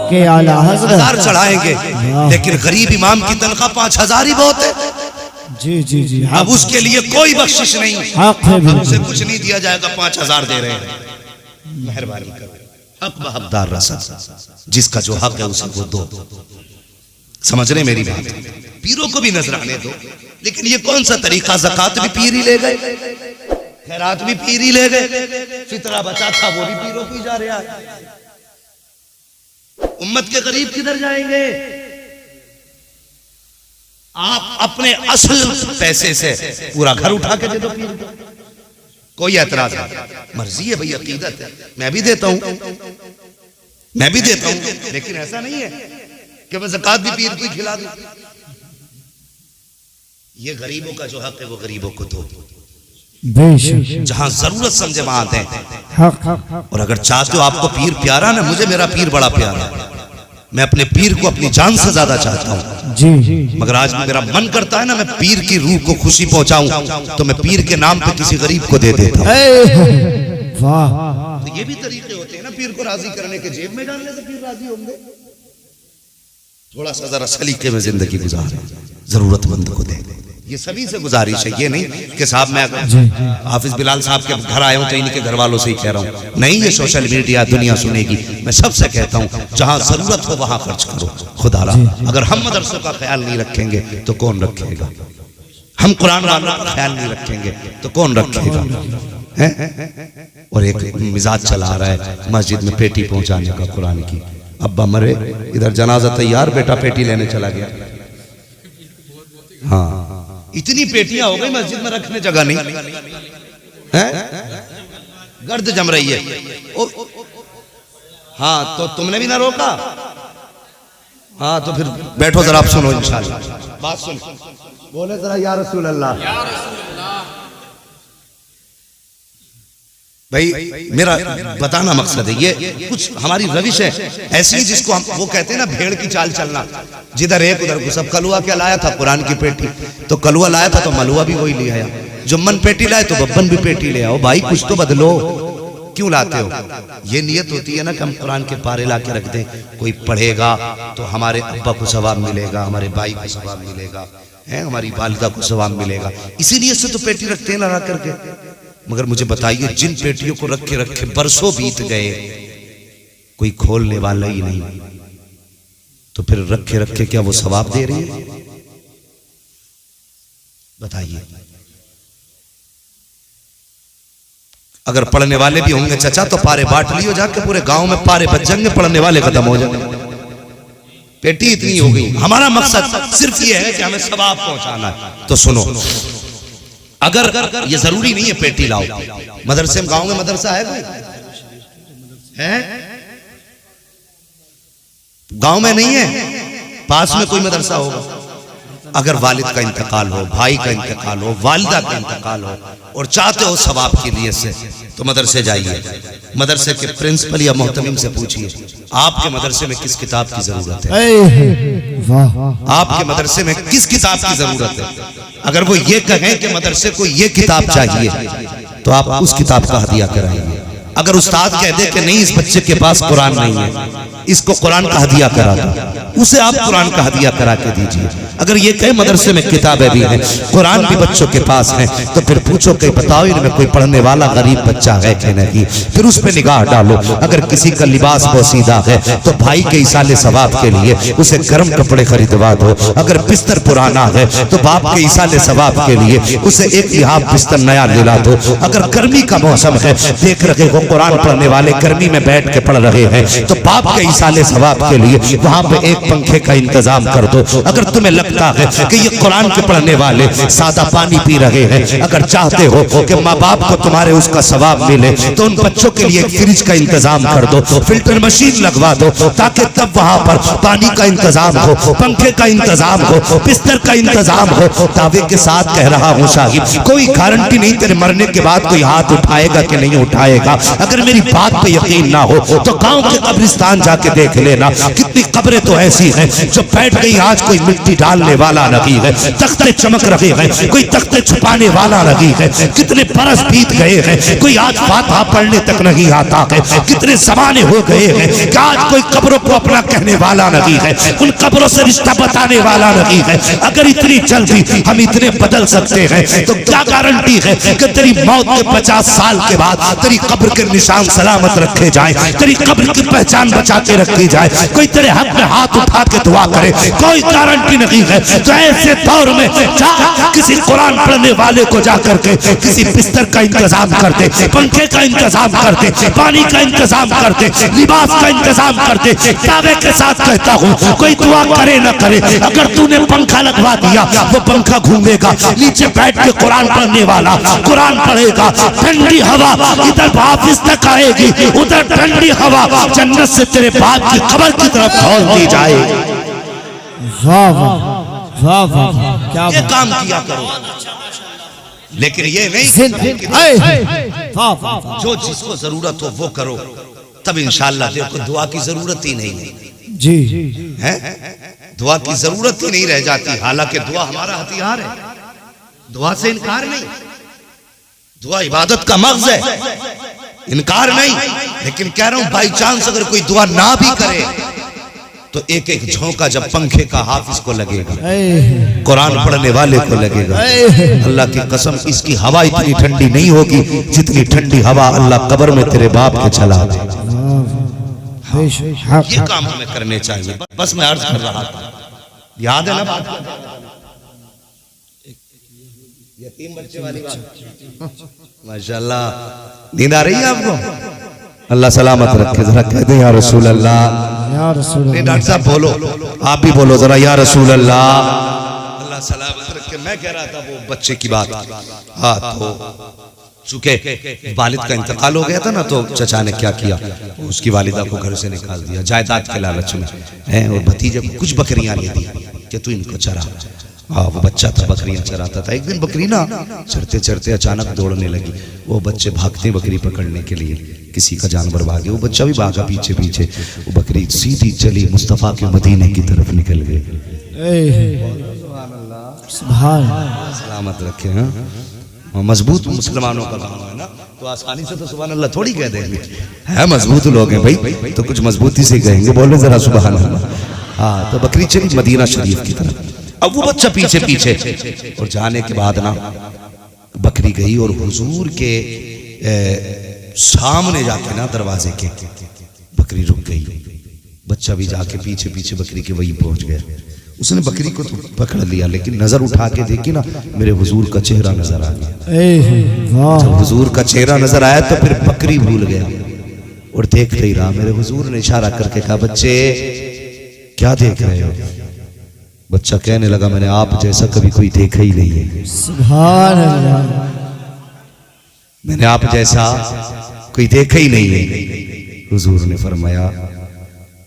के आला हज़रत 1000 चढ़ाएंगे, लेकिन गरीब इमाम की तनख्वाह 5000 ही बहुत है। जी जी जी। अब उसके लिए कोई बख्शिश नहीं, हमसे कुछ नहीं दिया जाएगा, 5000 दे रहे हैं, मेहरबानी करो। हक व हकदार रसा, जिसका जो हक है उसे वो दो। समझ रहे मेरी बात? पीरों को भी नजराने दो, लेकिन ये कौन सा तरीका? ज़कात भी पीर ही ले गए, खैरात भी पीर ही ले गए, फितरा बचा था वो भी पीरों को ही जा रहा है। उम्मत के गरीब किधर जाएंगे? आप अपने असल पैसे से पूरा घर उठा के दे दो पीर को, कोई एतराज नहीं, मर्जी है भाई, अकीदत है, मैं भी देता हूं, मैं भी देता हूं, लेकिन ऐसा नहीं है कि मैं ज़कात भी पीर को ही खिला दूं। ये गरीबों का जो हक है वो गरीबों को दो, जहां जरूरत समझे वहां दें। और अगर चाहते हो आपको पीर प्यारा ना, मुझे मेरा पीर बड़ा प्यारा है, मैं अपने पीर को अपनी जान से ज्यादा चाहता हूँ जी, मगर आज मेरा मन करता है ना मैं पीर की रूह को खुशी पहुंचाऊं, तो मैं पीर के नाम पे किसी गरीब को दे देता हूं। तो ये भी तरीके होते हैं ना पीर को राजी करने के, जेब में डालने से पीर राजी होंगे। थोड़ा सा जरा सलीके में जिंदगी गुजारे, जरूरतमंद को दे, ये सभी से गुजारिश है। ये नहीं कि साहब मैं हाफिज बिलाल साहब के घर आया हूं तो इनके घर वालों से ही कह रहा हूं, नहीं, ये सोशल मीडिया दुनिया सुनेगी, मैं सबसे कहता हूं जहां जरूरत हो वहां खर्च करो। खुदा अगर हम मदरसों का ख्याल नहीं रखेंगे तो कौन रखेगा? हम कुरान वालों का ख्याल नहीं रखेंगे तो कौन रखेगा? और एक मिजाज चला रहा है मस्जिद में पेटी पहुंचाने का कुरान की, अब्बा मरे, इधर जनाजा तैयार, बेटा पेटी लेने चला गया। हाँ, इतनी पेटियां हो गई मस्जिद में, रखने जगह नहीं है, गर्द जम रही है। हाँ, तो तुमने भी ना रोका? हाँ, तो फिर बैठो जरा, आप सुनो इंशाल्लाह, बात सुन, बोले जरा या रसूल अल्लाह। भाई मेरा बताना मकसद है, ये कुछ हमारी रविश है ऐसी जिसको हम वो कहते हैं ना भेड़ की चाल चलना, जिधर एक उधर घुस। अब कलुआ क्या लाया था? कुरान की पेटी, तो कलुआ लाया था तो मलुआ भी वही ले आया, जुम्मन पेटी लाए तो बब्बन भी पेटी ले आओ। भाई कुछ तो बदलो, क्यों लाते हो? ये नियत होती है ना कि हम कुरान के पारे ला के रख दें, कोई पढ़ेगा तो हमारे अब्बा को सवाब मिलेगा, हमारे भाई को सवाब मिलेगा, है हमारी वालिदा को सवाब मिलेगा, इसीलिए से तो पेटी रखते हैं लगा करके। मगर मुझे बताइए, जिन पेटियों को रखे रखे बरसों बीत गए, कोई खोलने वाला ही नहीं, तो फिर रखे रखे क्या वो सवाब दे रही है? बताइए। अगर पढ़ने वाले भी होंगे चाचा तो पारे बांट लियो जाके, पूरे गांव में पारे बच जाएंगे, पढ़ने वाले खत्म हो जाएंगे। पेटी इतनी हो गई, हमारा मकसद सिर्फ ये है कि हमें सवाब पहुंचाना है। तो सुनो, अगर ये जरूरी नहीं है पेटी लाओ, मदरसे में, गांव में मदरसा है कोई? है? गांव में नहीं है, पास में कोई मदरसा होगा। अगर वालिद का इंतकाल हो, भाई का इंतकाल हो, वालिदा का इंतकाल हो, और चाहते हो सवाब की नियत से, तो मदरसे जाइए, मदरसे के प्रिंसिपल या मोहतमिम से पूछिए आपके मदरसे में किस किताब की जरूरत है, आपके मदरसे में किस किताब की जरूरत है। अगर वो ये कहें कि मदरसे को ये किताब चाहिए तो आप उस किताब का हदिया कराइए। अगर उस्ताद कह दे कि नहीं, इस बच्चे के पास कुरान नहीं है, इसको कुरान का हदिया करा दो, उसे आप कुरान का हदिया करा के दीजिए। अगर ये कहे मदरसे में किताबें भी हैं, कुरान भी बच्चों के पास है, तो फिर पूछो कि बताओ इनमें कोई पढ़ने वाला गरीब बच्चा है कि नहीं, फिर उस पर निगाह डालो। अगर किसी का लिबास पोसीदा है तो भाई के इसाले सवाब के लिए उसे गर्म कपड़े खरीदवा दो। अगर बिस्तर पुराना है तो बाप के इसाले सवाब के लिए उसे एक लिहाफ बिस्तर नया दिला दो। अगर गर्मी का मौसम है, देख रहे हो कुरान पढ़ने वाले गर्मी में बैठ के पढ़ रहे हैं, तो बाप के इसाले सवाब के लिए वहां पे एक पंखे का इंतजाम कर दो। अगर तुम्हें लगता है कि ये कुरान के पढ़ने वाले सादा पानी पी रहे हैं, अगर चाहते हो कि माँ बाप को तुम्हारे उसका सवाब मिले, तो उन बच्चों के लिए एक फ्रिज का इंतजाम कर दो, फिल्टर मशीन लगवा दो, ताकि तब वहां पर पानी का इंतजाम हो, पंखे का इंतजाम हो, बिस्तर का इंतजाम हो। दावे के साथ कह रहा हूँ साहिब, कोई गारंटी नहीं तेरे मरने के बाद कोई हाथ उठाएगा कि नहीं उठाएगा। अगर मेरी बात पे यकीन ना हो तो गांव के कब्रिस्तान जाके के देख लेना, कितनी कब्रें तो ऐसी हैं जो बैठ गई, आज कोई मिट्टी डालने वाला नहीं है, तख्ते चमक रहे हैं, कोई तख्ते छुपाने वाला नहीं है, कितने बरस बीत गए हैं, कोई आज फातिहा पढ़ने तक नहीं आता है, कितने जमाने हो गए हैं कि आज कोई कब्रों को अपना कहने वाला नहीं है, उन कब्रों से रिश्ता बताने वाला नहीं है। अगर इतनी जल्दी हम इतने बदल सकते हैं तो क्या गारंटी है कि तेरी मौत के 50 साल के बाद तेरी कब्र के निशान सलामत रखे जाए, तेरी कब्र की पहचान बचा के रखी जाए, कोई तेरे हक में हाथ उठा के दुआ करे, कोई गारंटी नहीं है। तो ऐसे दौर में जा किसी कुरान पढ़ने वाले को जा करके किसी बिस्तर का इंतजाम करते, पंखे का इंतजाम करते, पानी का इंतजाम करते, लिबास का इंतजाम करते। दावे के साथ कहता हूँ कोई दुआ करे ना करे, अगर तूने पंखा लगवा दिया वो पंखा घूमेगा, नीचे बैठ के कुरान पढ़ने वाला कुरान पढ़ेगा, ठंडी हवा इधर हाफिज तक आएगी, उधर ठंडी हवा जन्नत से तेरे बाप की कब्र की तरफ खोल दी जाए। वाह वाह वाह वाह, क्या ये काम किया करो, लेकिन ये नहीं वाह वाह, जो जिसको जरूरत हो वो करो, तब इंशाअल्लाह देखो दुआ की जरूरत ही नहीं जी है, दुआ की जरूरत ही नहीं रह जाती। हालांकि दुआ हमारा हथियार है, दुआ से इनकार नहीं, दुआ इबादत का मग़ज़ है, इनकार नहीं। लेकिन कह रहा हूं बाई चांस अगर कोई दुआ ना भी करे तो एक एक झोंका जब पंखे का हाफिज को लगेगा, कुरान पढ़ने वाले को लगेगा, अल्लाह की कसम इसकी हवा इतनी ठंडी नहीं होगी जितनी ठंडी हवा अल्लाह कब्र में तेरे बाप के चला दे। ये काम हमें करने चाहिए। बस मैं अर्ज कर रहा था, याद है ना बात, यतीम बच्चे वाली बात, माशाल्लाह। नींद आ रही है आपको? अल्लाह सलामत रखे। जरा कहते हैं या रसूल अल्लाह, या रसूल अल्लाह। डॉक्टर साहब बोलो, आप भी बोलो जरा या रसूल अल्लाह, अल्लाह सलामत रखे। मैं कह रहा था वो बच्चे की बात, हाँ, तो चूंकि वालिद का इंतकाल हो गया था ना, तो चचा ने क्या किया, उसकी वालिदा को घर से निकाल दिया जायदाद के लालच में है, और भतीजे को कुछ बकरियां ले दी कि तू इनको चरा। हाँ, वो बच्चा था बकरियां चराता था। एक दिन बकरी ना चरते चरते अचानक दौड़ने लगी, वो बच्चे भागते बकरी पकड़ने के लिए, किसी का जानवर भागे, वो बच्चा भी भागा पीछे पीछे, वो बकरी सीधी चली मुस्तफा के मदीने की तरफ निकल गई। सलामत रखे। हाँ, मजबूत मुसलमानों का काम है ना, तो आसानी से तो सुभान अल्लाह थोड़ी कह देंगे, है मजबूत लोग हैं भाई, तो कुछ मजबूती से कहेंगे, बोले जरा सुभान अल्लाह। हाँ, तो बकरी चली मदीना शरीफ की तरफ, अब वो बच्चा पीछे पीछे, और जाने के बाद ना बकरी गई और हुजूर के सामने जाके ना दरवाजे के बकरी रुक गई, बच्चा भी जाके पीछे पीछे बकरी के वही पहुंच गया। उसने बकरी को तो पकड़ लिया, लेकिन नजर उठा के देखी ना, मेरे हुजूर का चेहरा नजर आ गया। जब हुजूर का चेहरा नजर आया तो फिर बकरी भूल गया और देखते ही रहा। मेरे हुजूर ने इशारा करके कहा, बच्चे क्या देख रहे हो? बच्चा कहने लगा, मैंने आप जैसा कभी कोई देखा ही नहीं है, सुभान अल्लाह, मैंने आप जैसा कोई देखा ही नहीं है। हुजूर ने फरमाया,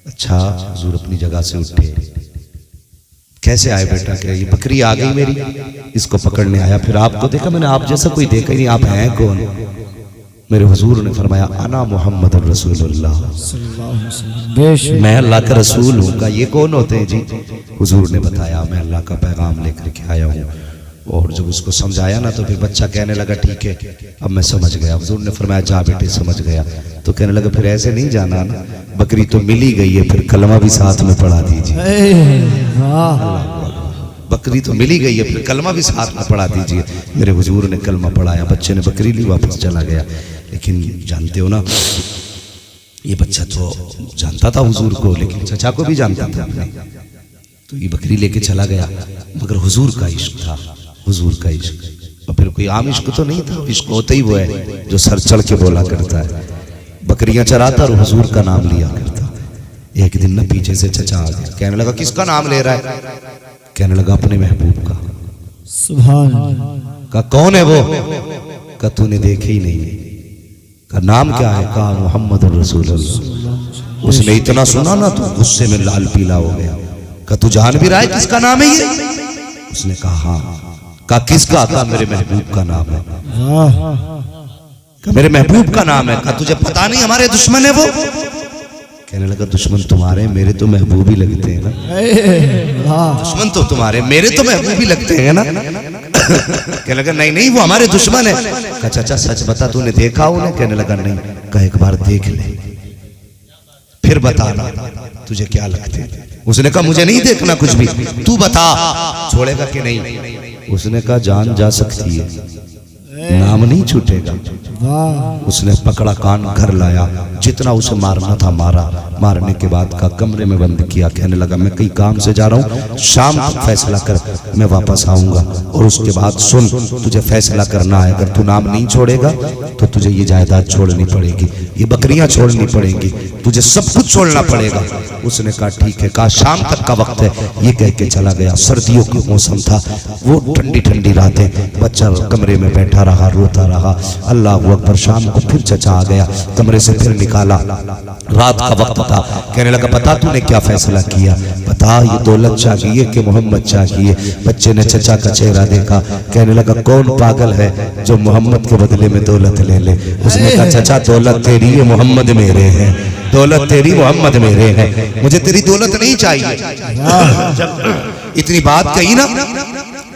अच्छा। हुजूर अपनी जगह से उठे, कैसे आए बेटा? क्या ये बकरी आ गई मेरी, इसको पकड़ने आया, फिर आपको देखा, मैंने आप जैसा कोई देखा ही नहीं, आप हैं कौन? मेरे हुजूर ने फरमाया, अना मोहम्मद रसूलुल्लाह, मैं अल्लाह का रसूल हूँ। का ये कौन होते हैं जी? हुजूर ने बताया, मैं अल्लाह का पैगाम लेकर के आया हूँ। और जब उसको समझाया ना, तो फिर बच्चा कहने लगा, ठीक है अब मैं समझ गया। हुजूर ने फरमाया, जा बेटे समझ गया। तो कहने लगा, फिर ऐसे नहीं जाना ना, बकरी तो मिल ही गई है, फिर कलमा भी साथ में पढ़ा दीजिए। बकरी तो मिल ही गई है, फिर कलमा भी साथ में पढ़ा दीजिए। मेरे हुजूर ने कलमा पढ़ाया, बच्चे ने बकरी ली, वापस चला गया। लेकिन जानते हो ना, ये बच्चा तो जानता था हुजूर को, लेकिन चचा को भी जानता था अपने, तो ये बकरी लेके चला गया। मगर हुजूर का इश्क था, हुजूर का इश्क, और फिर कोई आम इश्क तो नहीं था, इश्क होता ही वो है जो सर चढ़ के बोला करता है। बकरियां चराता और हुजूर का नाम लिया करता। एक दिन ना पीछे से चचा आ गया, कहने लगा, किसका नाम ले रहा है? कहने लगा, अपने महबूब का। सुभान। का कौन है वो? का तूने देखे ही नहीं। का नाम क्या है? कहा मोहम्मद रसूलुल्लाह। उसने इतना सुना ना तो गुस्से में लाल पीला हो गया। का तू जान भी रहा है किसका नाम है ये? उसने कहा हाँ। का किसका? का मेरे महबूब का नाम है। का मेरे महबूब का नाम है। का तुझे पता नहीं हमारे दुश्मन है वो? कहने लगा दुश्मन तुम्हारे, मेरे तो महबूब ही लगते हैं ना। वाह दुश्मन तो तुम्हारे, मेरे तो महबूब ही लगते हैं ना। कहने लगा नहीं नहीं वो हमारे दुश्मन है। कहा चाचा सच बता तूने देखा उन्हें? कहने लगा नहीं। कहा एक बार देख ले फिर बताना तुझे क्या लगते हैं। उसने कहा मुझे नहीं देखना कुछ भी, तू बता छोड़ेगा कि नहीं। उसने कहा जान जा सकती है, नाम नहीं छूटेगा। वाह उसने पकड़ा कान घर लाया, जितना उसे मारना था मारा। मारने के बाद का कमरे में बंद किया। कहने लगा मैं कहीं काम से जा रहा हूँ, शाम तक फैसला कर, मैं वापस आऊंगा। और उसके बाद सुन तुझे फैसला करना है, अगर तू नाम नहीं छोड़ेगा तो तुझे ये जायदाद छोड़नी पड़ेगी, ये बकरियां छोड़नी पड़ेंगी, तुझे सब कुछ छोड़ना पड़ेगा। उसने कहा ठीक है। कहा शाम तक का वक्त है, ये कह के चला गया। सर्दियों का मौसम था, वो ठंडी ठंडी रातें, बच्चा कमरे में बैठा रहा, रोता रहा। अल्लाह अकबर। शाम को फिर चचा आ गया, कमरे से फिर निकाला, रात का वक्त था। कहने लगा बता तूने क्या फैसला किया? बता ये दौलत चाहिए कि मोहम्मद चाहिए? बच्चे ने चचा का चेहरा देखा। कहने लगा कौन पागल है जो मोहम्मद के बदले में दौलत ले ले? उसने कहा चचा दौलत तेरी है, मोहम्मद मेरे हैं। दौलत तेरी, मोहम्मद मेरे हैं, मुझे तेरी दौलत नहीं चाहिए। जब इतनी बात कही ना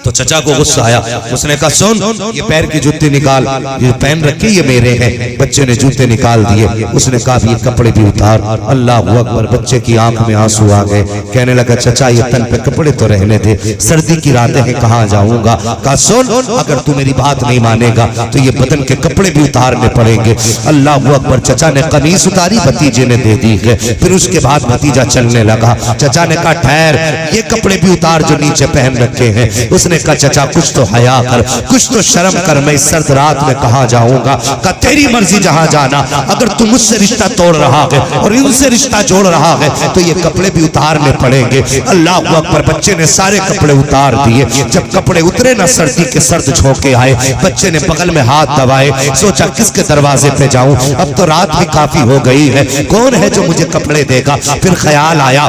तो चचा को गुस्सा आया। उसने कहा सुन ये पैर की जूते निकाल, ये पहन रखे ये मेरे हैं। बच्चे ने जूते निकाल दिए। उसने कहा ये कपड़े भी उतार। अल्लाह अकबर। बच्चे की आंख में आंसू आ गए। कहने लगा चचा ये तन पे कपड़े तो रहने दे, सर्दी की रातें हैं, कहाँ जाऊंगा? कहा सुन अगर तू मेरी बात नहीं मानेगा तो ये बदन के कपड़े भी उतारने पड़ेंगे। अल्लाह अकबर। चचा ने कमीज उतारी, भतीजे ने दे दी है। फिर उसके बाद भतीजा चलने लगा। चचा ने कहा ठहर, ये कपड़े भी उतार जो नीचे पहन रखे हैं। उसने कहा चचा कुछ तो हया कर, कुछ तो शर्म कर, मैं इस सर्द रात में कहाँ जाऊंगा? कहा तेरी मर्जी जहां जाना, अगर तू मुझसे रिश्ता तोड़ रहा है और इनसे रिश्ता जोड़ रहा है तो ये कपड़े भी उतारने पड़ेंगे। अल्लाह अकबर। बच्चे ने सारे कपड़े उतार दिए। जब कपड़े उतरे ना, सर्दी के सर्द झोंके आए। बच्चे ने बगल में हाथ दबाए, सोचा किसके दरवाजे पे जाऊं, अब तो रात भी काफी हो गई है, कौन है जो मुझे कपड़े देगा? फिर ख्याल आया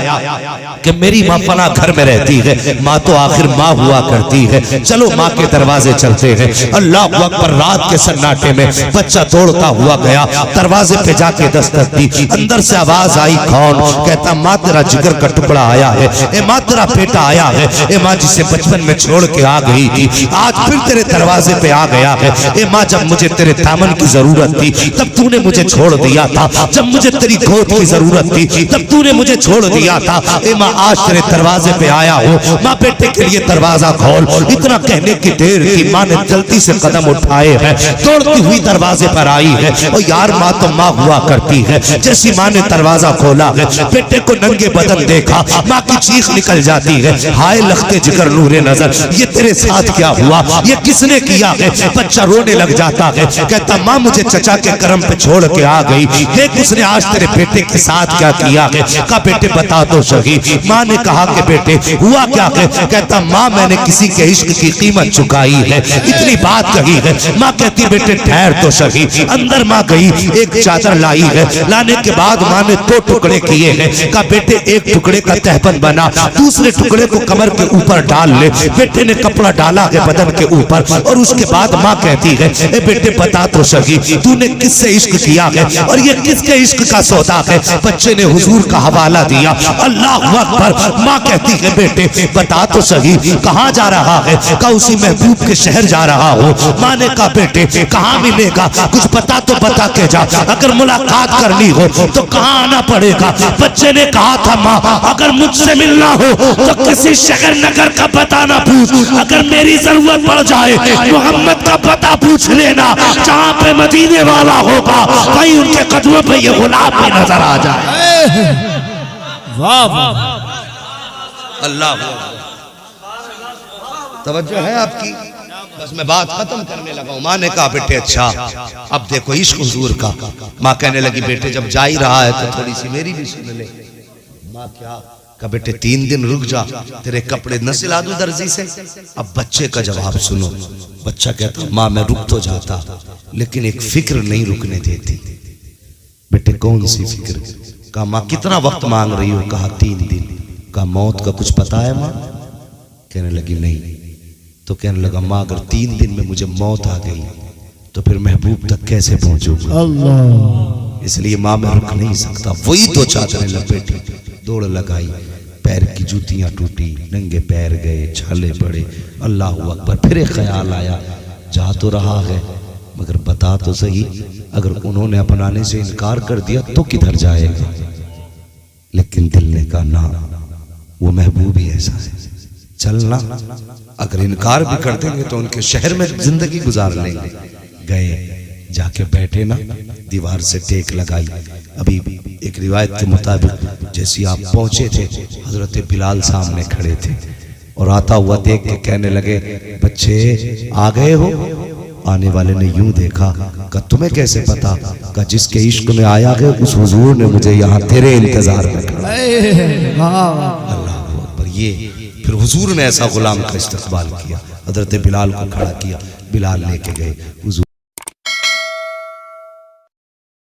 कि मेरी माँ फला घर में रहती है, माँ तो आखिर माँ हुआ करती है, चलो माँ के दरवाजे चलते हैं। अल्लाह अकबर। रात के सन्नाटे में बच्चा दौड़ता हुआ गया, दरवाजे पे जाके दस्तक दी। अंदर से आवाज आई, कौन? कहता माँ तेरा जिगर का टुकड़ा आया है, ए माँ तेरा बेटा आया है, ए माँ जिसे बचपन में छोड़ के आ गई थी आज फिर तेरे दरवाजे पे आ गया है। ए माँ जब मुझे तेरे दामन की जरूरत थी तब तूने मुझे छोड़ दिया था, जब मुझे तेरी गोद की जरूरत थी तब तूने मुझे छोड़ दिया था। ए माँ आज तेरे दरवाजे पे आया हूँ, माँ बेटे के लिए दरवाजा खोल। इतना कहने की देर की माँ ने जल्दी से कदम उठाए हैं, दौड़ती हुई दरवाजे पर आई है। और यार माँ तो माँ हुआ करती है। जैसी माँ ने दरवाजा खोला है, बेटे को नंगे बदन देखा, माँ की चीख निकल जाती है, हाय लखते जिगर नूरे नजर, ये तेरे साथ क्या हुआ, ये किसने किया है? बच्चा रोने लग जाता है, कहता माँ मुझे चचा के करम पे छोड़ के आ गई, देख उसने आज तेरे बेटे के साथ क्या किया है। कहा बेटे बता तो सही। माँ ने कहा कि बेटे हुआ क्या है? कहता माँ मैंने किसी के इश्क की कीमत चुकाई है, इतनी बात कही है। माँ कहती बेटे ठहर तो सही। अंदर माँ गई, एक चादर लाई है, लाने के बाद माँ ने 2 टुकड़े किए हैं। कहा बेटे एक टुकड़े का तहबंद बना, दूसरे टुकड़े को कमर के ऊपर डाल ले। बेटे ने कपड़ा डाला है बदन के ऊपर और उसके बाद माँ कहती है ए बेटे बता तो सही तूने किससे इश्क किया है और ये किसके इश्क का सौदा है? बच्चे ने हुजूर का हवाला दिया। अल्लाह अकबर। माँ कहती है बेटे बता तो सही कहाँ जा रहा है? कहा उसी महबूब के शहर जा रहा हो। माँ ने कहा बेटे कहाँ मिलेगा, कुछ पता तो बता के जा, अगर मुलाकात करनी हो तो कहाँ आना पड़ेगा? बच्चे ने कहा था माँ अगर मुझसे मिलना हो तो किसी शहर नगर का पता ना पूछ, अगर मेरी जरूरत पड़ जाए मोहम्मद का पता पूछ लेना, जहाँ पे मदीने वाला होगा वहीं उनके कदमों पे ये गुलाब भी नजर आ जाए। वाह वाह अल्लाह तवज्जो है आपकी? बस मैं बात खत्म करने लगा हूं। माँ ने कहा बेटे अच्छा अब देखो इश्क हुजूर का। माँ कहने लगी बेटे जब जा ही रहा है तो थोड़ी सी मेरी भी सुन ले। माँ क्या? कहा बेटे 3 दिन रुक जा, तेरे कपड़े न सिला दूं दर्जी से। अब बच्चे का जवाब सुनो। बच्चा कहता माँ मैं रुक तो जाता लेकिन एक फिक्र नहीं रुकने देती। बेटे कौन सी फिक्र? कहा माँ कितना वक्त मांग रही हो? कहा 3 दिन। कहा मौत का कुछ पता है माँ? कहने लगी नहीं। तो कहने लगा माँ अगर 3 दिन में मुझे मौत आ गई तो फिर महबूब तक कैसे पहुंचूंगा? अल्लाह इसलिए माँ मैं रुक नहीं सकता। वही तो चादरें लपेटी, दौड़ लगाई, पैर की जूतियां टूटी, नंगे पैर गए, छाले पड़े। अल्लाह अकबर। फिर एक ख्याल आया, जा तो रहा है मगर बता तो सही, अगर उन्होंने अपनाने से इनकार कर दिया तो किधर जाएगा। लेकिन दिल ने कहा ना, वो महबूब ही ऐसा है, चलना। अगर इनकार भी कर देंगे तो उनके शहर में जिंदगी गुजार लेंगे। गए, जाके बैठे ना, दीवार से टेक लगाई। अभी एक रिवायत के मुताबिक जैसे आप पहुंचे थे, हजरत बिलाल सामने खड़े थे और आता हुआ देख के कहने लगे, बच्चे आ गए हो। आने वाले ने यूं देखा, कहा तुम्हें कैसे पता। कहा जिसके इश्क में आया है उस हुजूर ने मुझे यहाँ तेरे इंतजार में खड़ा। अल्लाह अकबर। ये फिर हुजूर ने ऐसा गुलाम का इस्तकबाल किया, हजरत बिलाल को खड़ा किया, बिलाल लेके गए हुजूर